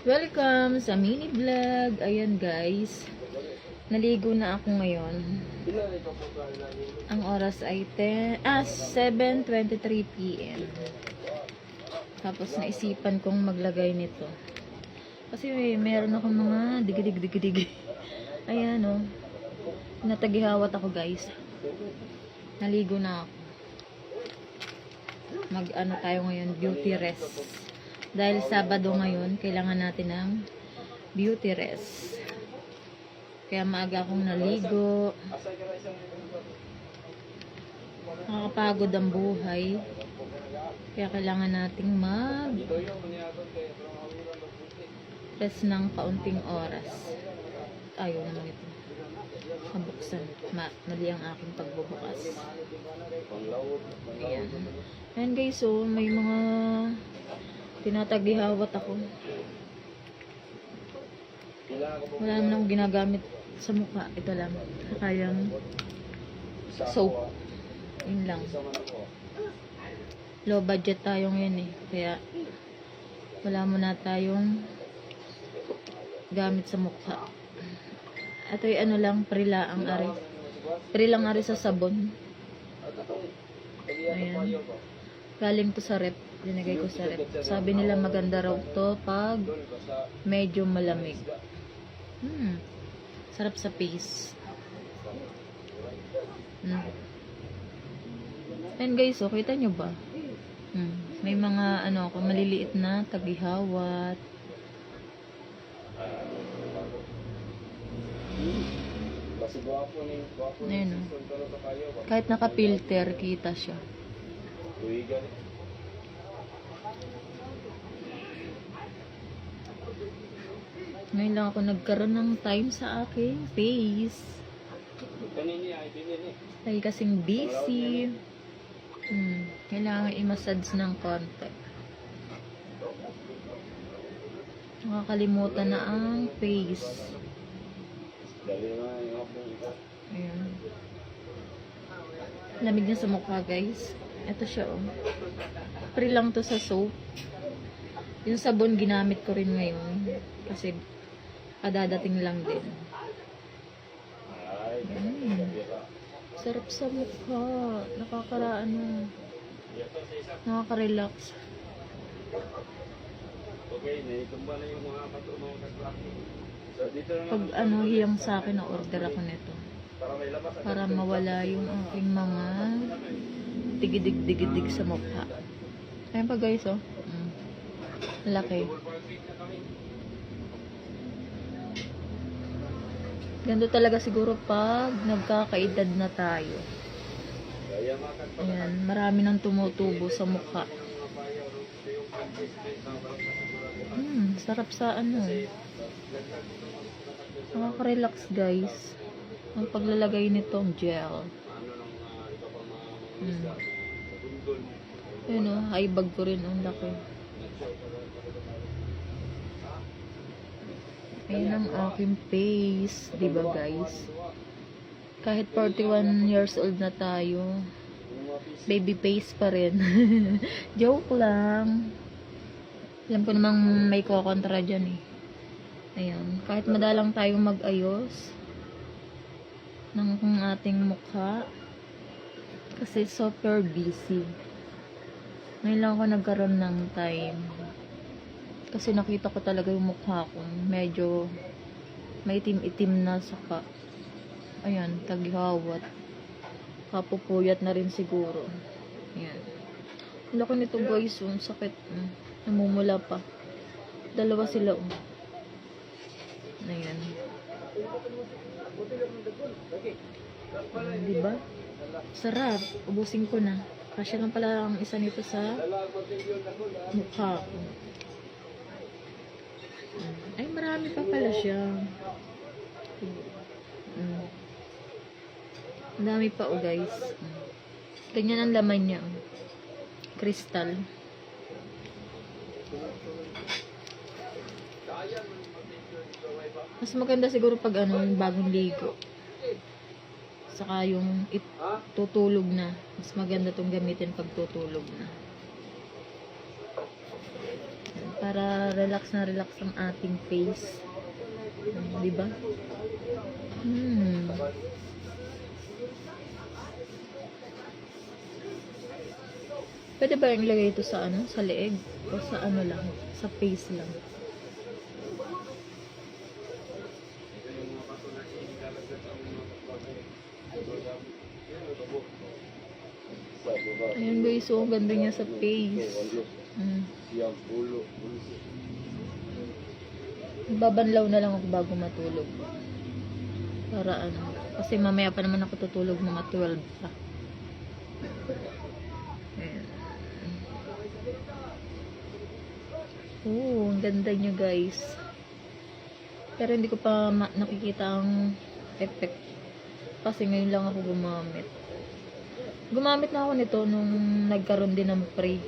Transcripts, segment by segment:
Welcome sa mini vlog. Ayan guys, naligo na ako ngayon. Ang oras ay 7:23 PM. Tapos naisipan kong maglagay nito. Kasi meron akong mga digidig. Ayan o. Natagihawat ako guys. Naligo na ako. Mag-ano tayo ngayon, beauty rest. Dahil Sabado ngayon, kailangan natin ng beauty rest. Kaya maaga akong naligo. Nakakapagod ang buhay. Kaya kailangan nating rest ng kaunting oras. Ayaw naman ito. Mabuksan. Mali ang aking pagbubukas. Ayan. Ayan guys, so may mga tinatagihawat ako. Wala naman akong ginagamit sa mukha. Ito lang. Kayang soap. Yun lang. Low budget tayo ngayon eh. Kaya wala muna tayong gamit sa mukha. Ito yung ano lang, prilaang ari. Prilang ari sa sabon. Ayan. Galing to sa rep. Dinagay ko sa rep. Sabi nila maganda raw to pag medyo malamig. Sarap sa face. And guys, oh, kita nyo ba? May mga ano ako, maliliit na tagihawat. Ayan, oh. Kahit naka-filter, kita siya. Ngayon lang ako nagkaroon ng time sa aking face. Dahil kasing busy. Kailangan i-massage ng konti. Nakakalimutan na ang face. Ayan. Lamig na sa mukha guys. Ito siya oh. Free lang to sa soap. Yung sabon ginamit ko rin ngayon. Kasi kadadating lang din. Sarap sa mukha. Nakaka-relax. Pag ano, hiyang sa akin, na-order ako nito. Para mawala yung aking mga tigidig sa mukha. Ayan pa guys, oh. Laki. Ganito talaga siguro pag nagkakaedad na tayo. Ayan, marami nang tumutubo sa mukha. Sarap sa ano. Nakaka-relax guys. Ang paglalagay nitong gel. Ayan o, eye bag ko rin. Ang laki. Ayan ang aking face. Diba guys? Kahit 41 years old na tayo, baby face pa rin. Joke lang. Alam ko namang may kukontra dyan eh. Ayan. Kahit madalang tayong mag-ayos ng ating mukha. Kasi super busy. Ngayon lang ako nagkaroon ng time. Kasi nakita ko talaga yung mukha ko. Medyo may itim-itim na saka. Ayan, tagihawat. Kapupuyat na rin siguro. Ayan. Ang laki nito guys. Ang sakit. Namumula pa. Dalawa sila. Ayan. Diba? Sarap. Ubusin ko na. Kasi lang pala ang isa nito sa mukha ko. Ay, marami pa pala siya. Ang dami pa oh guys. Ganyan ang laman niya. Crystal. Mas maganda siguro pag ano, yung bagong ligo. Saka yung tutulog na. Mas maganda tong gamitin pag tutulog na. para relax na relax ang ating face. Di ba? Pwede ba yung ilagay ito sa ano? Sa leeg? O sa ano lang? Sa face lang? Ayan guys, so ang ganda niya sa face. Babanlaw na lang ako bago matulog. Para ano. Kasi mamaya pa naman ako tutulog mga 12 pa. Ayan. Oh, ang ganda niya guys. Pero hindi ko pa nakikita ang effect. Kasi ngayon lang ako gumamit. Gumamit na ako nito nung nagkaroon din ng pre.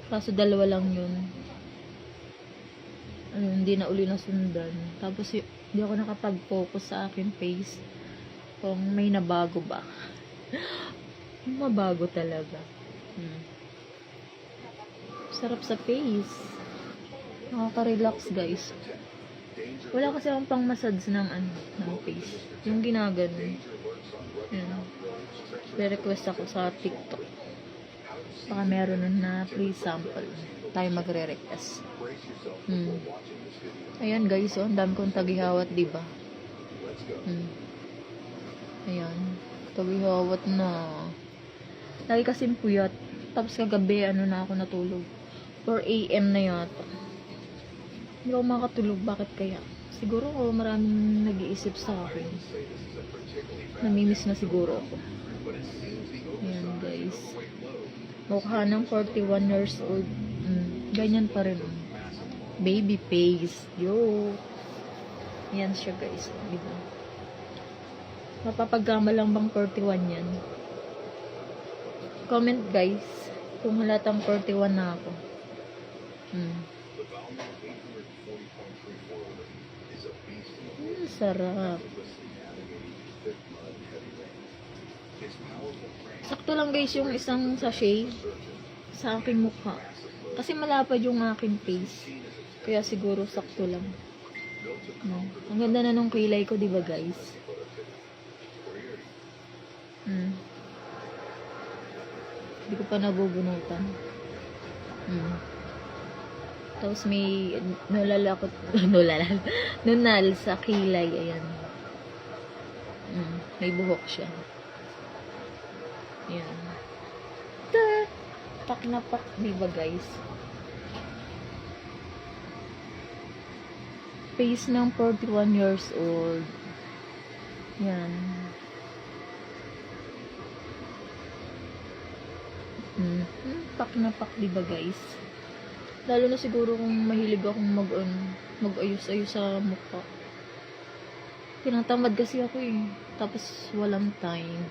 Kaso dalawa lang yun. Hindi na uli nasundan. Tapos hindi ako nakapag-focus sa akin face. Kung may nabago ba. Mabago talaga. Sarap sa face. Nakaka-relax guys. Wala kasi akong pang massage ng ng face. Yung ginaganon. Yan. Re-request ako sa TikTok. Baka meron na free sample. Tayo magre-request. Ayan guys, ang dami kong tagihawat, diba? Ayan. Tagihawat na. Lagi kasing puyat. Tapos kagabi, na ako natulog. 4 AM na yata. Hindi ako makatulog. Bakit kaya? Siguro maraming nag-iisip sa akin. Namimiss na siguro ako. Ayan guys. Mukha ng 41 years old. Ganyan pa rin. Baby face. Yo. Yan siya guys. Diba? Mapapagkama lang bang 41 yan? Comment guys. Kung halatang 41 na ako. Sarap. Sakto lang guys yung isang sachet sa aking mukha. Kasi malapad yung aking face. Kaya siguro sakto lang. Ang ganda na nung kilay ko, diba guys? Hindi ko pa nabubunutan. Tapos may nunal sa kilay. Ayan. May buhok siya. Ayan. Pak na pak, diba guys? Face ng 41 years old. Yan. Pak na pak, diba guys? Lalo na siguro kung mahilig akong mag-ayos-ayos sa mukha. Tinatamad kasi ako eh. Tapos walang time.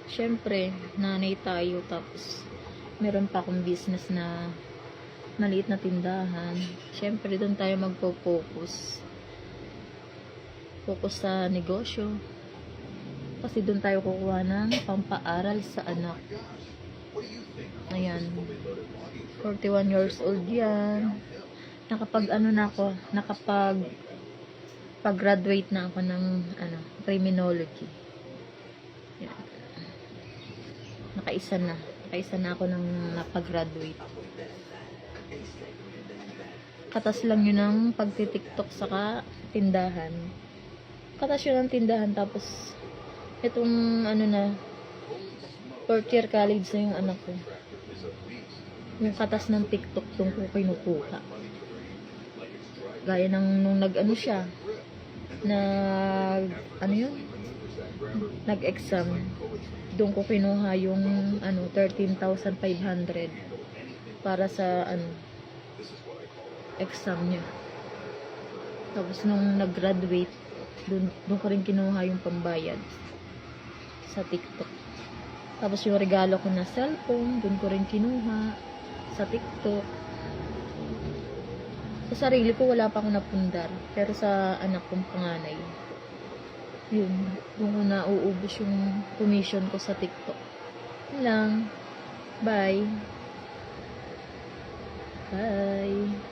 Siyempre, nanay tayo. Tapos meron pa akong business na maliit na tindahan. Siyempre, doon tayo magpo-focus. Focus sa negosyo. Kasi doon tayo kukuha ng pampaaral sa anak. Ayan. 41 years old yan. Pag-graduate na ako ng criminology. Yan. Nakaisa na ako ng napag-graduate. Katas lang yun ng pagtitiktok saka tindahan. Katas yun ng tindahan, tapos itong fourth year college na yung anak ko. Yung katas ng TikTok doon ko kinukuha. Gaya ng nung nag-exam. Doon ko kinuha yung 13,500 para sa exam niya. Tapos nung nag-graduate, doon ko rin kinuha yung pambayad sa TikTok. Tapos yung regalo ko na cellphone, doon ko rin kinuha sa TikTok. Sa sarili ko, wala pa akong napundar. Pero sa anak kong panganay, yun, doon ko na uubos yung commission ko sa TikTok. Yun lang. Bye. Bye!